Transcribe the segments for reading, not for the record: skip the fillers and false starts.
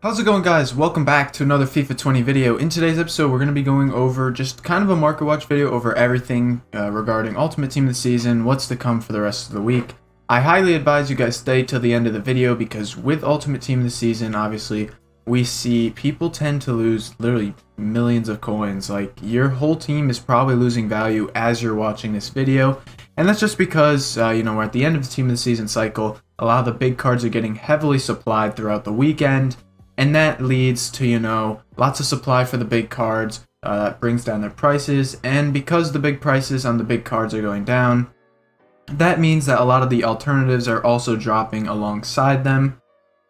How's it going, guys? Welcome back to another FIFA 20 video. In today's episode, we're going to be going over just kind of a market watch video over everything regarding Ultimate Team of the Season, what's to come for the rest of the week. I highly advise you guys stay till the end of the video because with Ultimate Team of the Season, obviously, we see people tend to lose literally millions of coins. Like, your whole team is probably losing value as you're watching this video. And that's just because, we're at the end of the Team of the Season cycle. A lot of the big cards are getting heavily supplied throughout the weekend. And that leads to, lots of supply for the big cards. That brings down their prices. And because the big prices on the big cards are going down, that means that a lot of the alternatives are also dropping alongside them.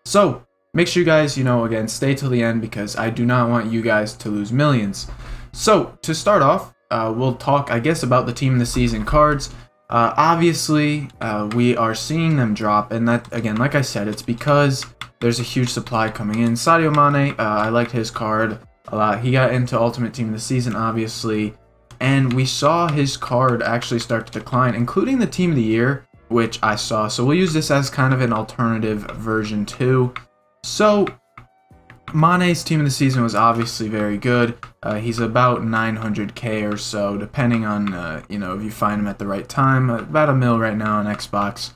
So, make sure you guys, again, stay till the end because I do not want you guys to lose millions. So, to start off, we'll talk, I guess, about the Team of the Season cards. Obviously, we are seeing them drop. And that, again, like I said, it's because there's a huge supply coming in. Sadio Mane, I liked his card a lot. He got into Ultimate Team of the Season, obviously, and we saw his card actually start to decline, including the Team of the Year, which I saw. So we'll use this as kind of an alternative version too. So Mane's Team of the Season was obviously very good. He's about 900k or so, depending on, if you find him at the right time. About $1 million right now on Xbox.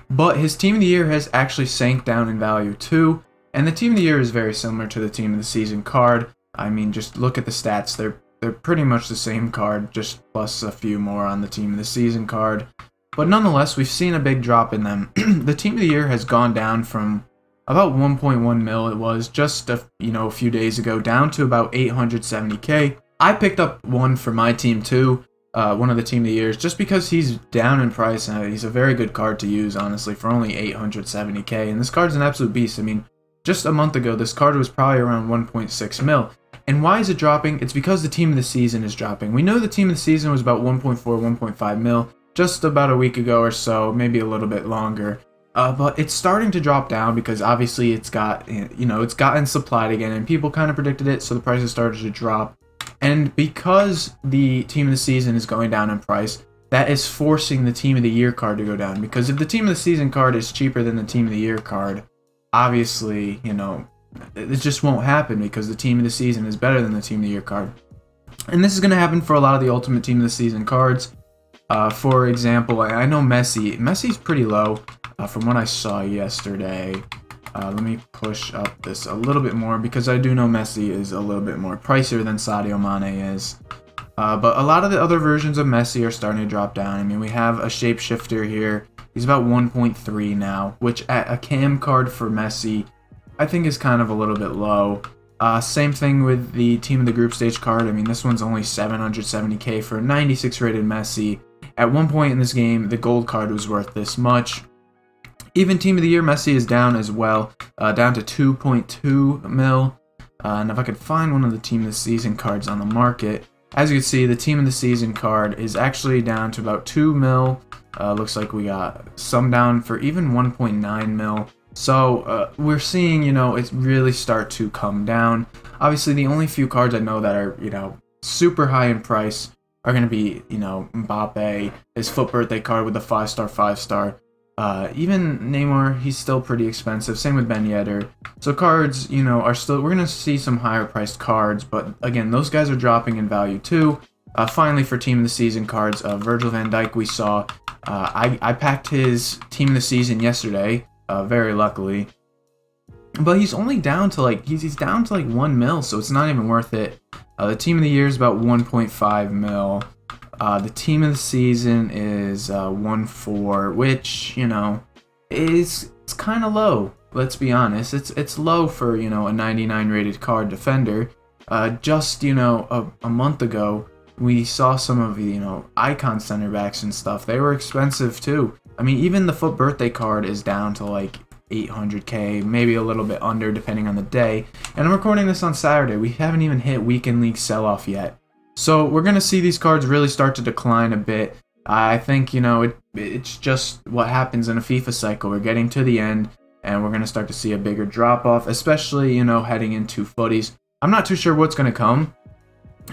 But his Team of the Year has actually sank down in value too, and the Team of the Year is very similar to the Team of the Season card. I mean, just look at the stats. They're pretty much the same card, just plus a few more on the Team of the Season card. But nonetheless, we've seen a big drop in them. The Team of the Year has gone down from about 1.1 mil, it was just a few days ago, down to about 870k. I picked up one for my team too. One of the Team of the Years, just because he's down in price and he's a very good card to use, honestly, for only 870k. And this card's an absolute beast. I mean, just a month ago, this card was probably around 1.6 mil. And why is it dropping? It's because the Team of the Season is dropping. We know the Team of the Season was about 1.4, 1.5 mil just about a week ago or so, maybe a little bit longer. But it's starting to drop down because obviously it's gotten supplied again, and people kind of predicted it, so the prices started to drop. And because the Team of the Season is going down in price, that is forcing the Team of the Year card to go down. Because if the Team of the Season card is cheaper than the Team of the Year card, obviously, it just won't happen because the Team of the Season is better than the Team of the Year card. And this is going to happen for a lot of the Ultimate Team of the Season cards. For example, I know Messi's pretty low from what I saw yesterday. Let me push up this a little bit more because I do know Messi is a little bit more pricier than Sadio Mane is. But a lot of the other versions of Messi are starting to drop down. I mean, we have a shapeshifter here. He's about 1.3 now, which at a cam card for Messi, I think is kind of a little bit low. Same thing with the Team of the Group Stage card. I mean, this one's only 770k for a 96 rated Messi. At one point in this game, the gold card was worth this much. Even Team of the Year Messi is down as well, down to 2.2 mil. And if I could find one of the Team of the Season cards on the market, as you can see, the Team of the Season card is actually down to about 2 mil. Looks like we got some down for even 1.9 mil. So we're seeing, it really start to come down. Obviously, the only few cards I know that are, super high in price are going to be, Mbappe, his FUT birthday card with the 5-star, 5-star. Even Neymar, he's still pretty expensive. Same with Ben Yedder. So cards, are still, we're going to see some higher priced cards, but again, those guys are dropping in value too. Finally, for Team of the Season cards, Virgil van Dijk we saw. I packed his Team of the Season yesterday, very luckily. But he's only down to he's down to 1 mil, so it's not even worth it. The Team of the Year is about 1.5 mil. The Team of the Season is 1.4, which, it's kind of low. Let's be honest. It's low for, a 99 rated card defender. Just, a month ago, we saw some of the, icon center backs and stuff. They were expensive too. I mean, even the FUT birthday card is down to 800k, maybe a little bit under depending on the day. And I'm recording this on Saturday. We haven't even hit weekend league sell-off yet. So we're going to see these cards really start to decline a bit. I think, it's just what happens in a FIFA cycle. We're getting to the end, and we're going to start to see a bigger drop-off, especially, heading into footies. I'm not too sure what's going to come.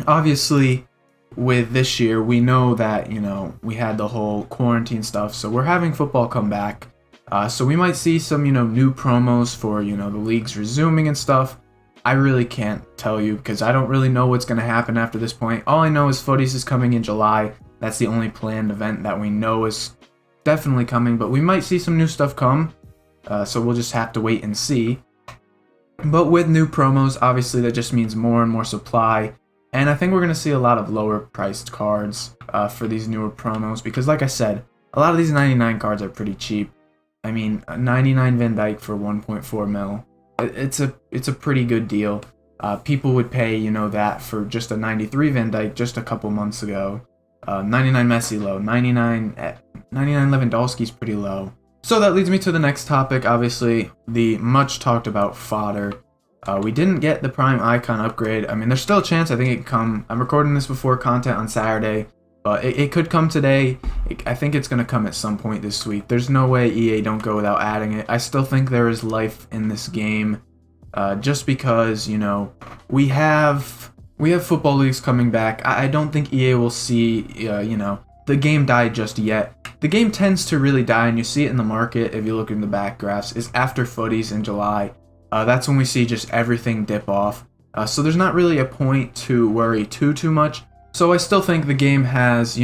Obviously, with this year, we know that, we had the whole quarantine stuff, so we're having football come back. So we might see some, new promos for, the leagues resuming and stuff. I really can't tell you because I don't really know what's going to happen after this point. All I know is Footies is coming in July. That's the only planned event that we know is definitely coming, but we might see some new stuff come. So we'll just have to wait and see. But with new promos, obviously that just means more and more supply. And I think we're going to see a lot of lower priced cards for these newer promos because, like I said, a lot of these 99 cards are pretty cheap. I mean, a 99 Van Dijk for 1.4 mil. It's a pretty good deal. People would pay, that for just a 93 Van Dijk just a couple months ago. 99 Messi low, 99 Lewandowski's pretty low. So that leads me to the next topic, obviously, the much talked about fodder. We didn't get the Prime Icon upgrade. I mean, there's still a chance I think it could come. I'm recording this before content on Saturday, but it could come today. I think it's going to come at some point this week. There's no way EA don't go without adding it. I still think there is life in this game, just because, we have football leagues coming back. I don't think EA will see, the game die just yet. The game tends to really die, and you see it in the market if you look in the back graphs, is after Footies in July. That's when we see just everything dip off. So there's not really a point to worry too much. So I still think the game has,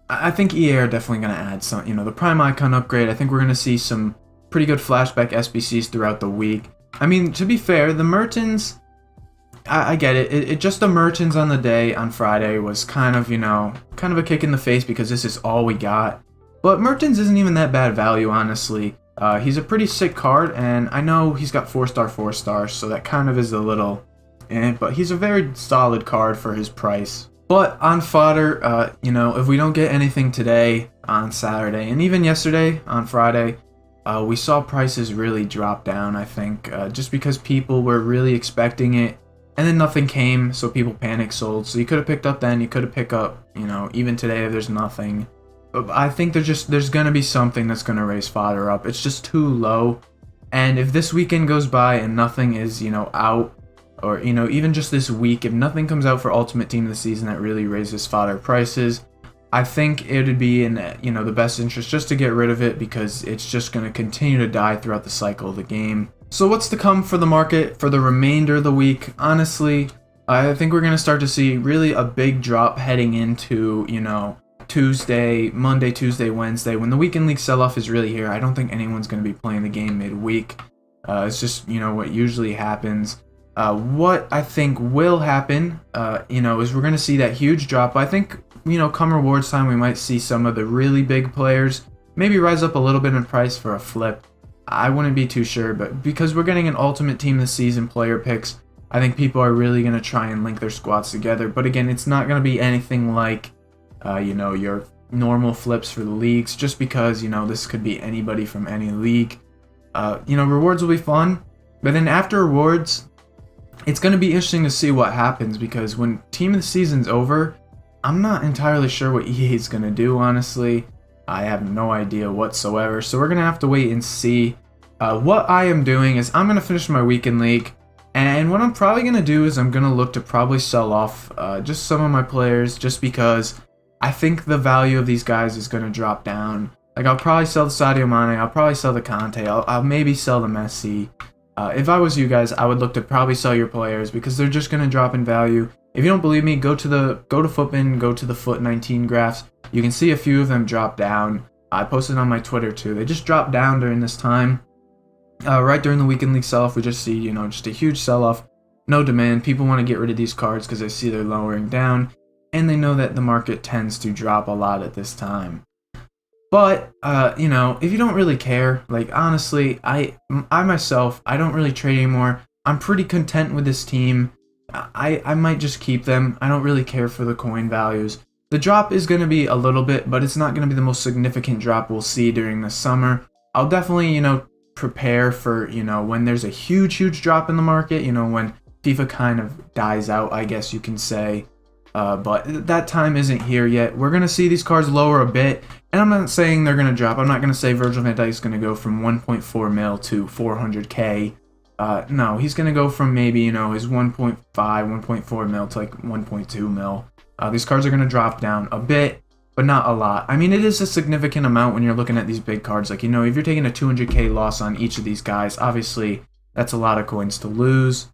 I think EA are definitely going to add some, the Prime Icon upgrade. I think we're going to see some pretty good flashback SBCs throughout the week. I mean, to be fair, the Mertens, I get it. It just the Mertens on the day on Friday was kind of a kick in the face because this is all we got. But Mertens isn't even that bad value, honestly. He's a pretty sick card, and I know he's got 4-star, so that kind of is a little but he's a very solid card for his price. But on fodder, if we don't get anything today on Saturday, and even yesterday on Friday, we saw prices really drop down, I think, just because people were really expecting it, and then nothing came, so people panic sold. So you could have picked up then, you could have picked up, even today if there's nothing. But I think there's going to be something that's going to raise fodder up. It's just too low. And if this weekend goes by and nothing is, out, or, even just this week, if nothing comes out for Ultimate Team of the Season that really raises fodder prices, I think it would be in, the best interest just to get rid of it because it's just going to continue to die throughout the cycle of the game. So what's to come for the market for the remainder of the week? Honestly, I think we're going to start to see really a big drop heading into, Monday, Tuesday, Wednesday. When the weekend league sell-off is really here, I don't think anyone's going to be playing the game midweek. It's just, what usually happens. What I think will happen, is we're going to see that huge drop. I think, come rewards time, we might see some of the really big players maybe rise up a little bit in price for a flip. I wouldn't be too sure, but because we're getting an Ultimate Team this season player picks, I think people are really going to try and link their squads together. But again, it's not going to be anything like your normal flips for the leagues, just because, this could be anybody from any league. Rewards will be fun, but then after rewards, it's going to be interesting to see what happens, because when Team of the Season's over, I'm not entirely sure what EA is going to do, honestly. I have no idea whatsoever, so we're going to have to wait and see. What I am doing is I'm going to finish my weekend league, and what I'm probably going to do is I'm going to look to probably sell off just some of my players, just because I think the value of these guys is going to drop down. Like, I'll probably sell the Sadio Mane, I'll probably sell the Conte, I'll maybe sell the Messi. If I was you guys, I would look to probably sell your players because they're just going to drop in value. If you don't believe me, go to Footbin, go to the Foot 19 graphs. You can see a few of them drop down. I posted on my Twitter too. They just drop down during this time. Right during the weekend league sell-off, we just see, just a huge sell-off. No demand. People want to get rid of these cards because they see they're lowering down, and they know that the market tends to drop a lot at this time. But, if you don't really care, like, honestly, I myself, I don't really trade anymore. I'm pretty content with this team. I might just keep them. I don't really care for the coin values. The drop is going to be a little bit, but it's not going to be the most significant drop we'll see during the summer. I'll definitely, prepare for, when there's a huge drop in the market, when FIFA kind of dies out, I guess you can say. But that time isn't here yet. We're going to see these cards lower a bit, and I'm not saying they're going to drop. I'm not going to say Virgil van Dijk is going to go from 1.4 mil to 400k. No, he's going to go from maybe, his 1.5, 1.4 mil to like 1.2 mil. These cards are going to drop down a bit, but but not a lot. I mean, it is a significant amount when you're looking at these big cards. Like, you know, if you're taking a 200k loss on each of these guys, obviously that's a lot of coins to lose.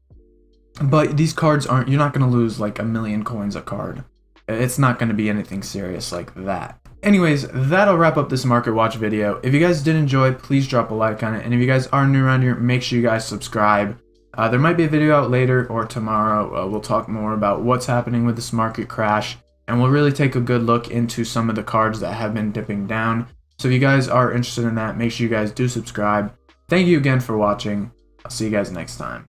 But these cards aren't, you're not going to lose like 1,000,000 coins a card. It's not going to be anything serious like that. Anyways, that'll wrap up this market watch video. If you guys did enjoy, please drop a like on it. And if you guys are new around here, make sure you guys subscribe. There might be a video out later or tomorrow. We'll talk more about what's happening with this market crash. And we'll really take a good look into some of the cards that have been dipping down. So if you guys are interested in that, make sure you guys do subscribe. Thank you again for watching. I'll see you guys next time.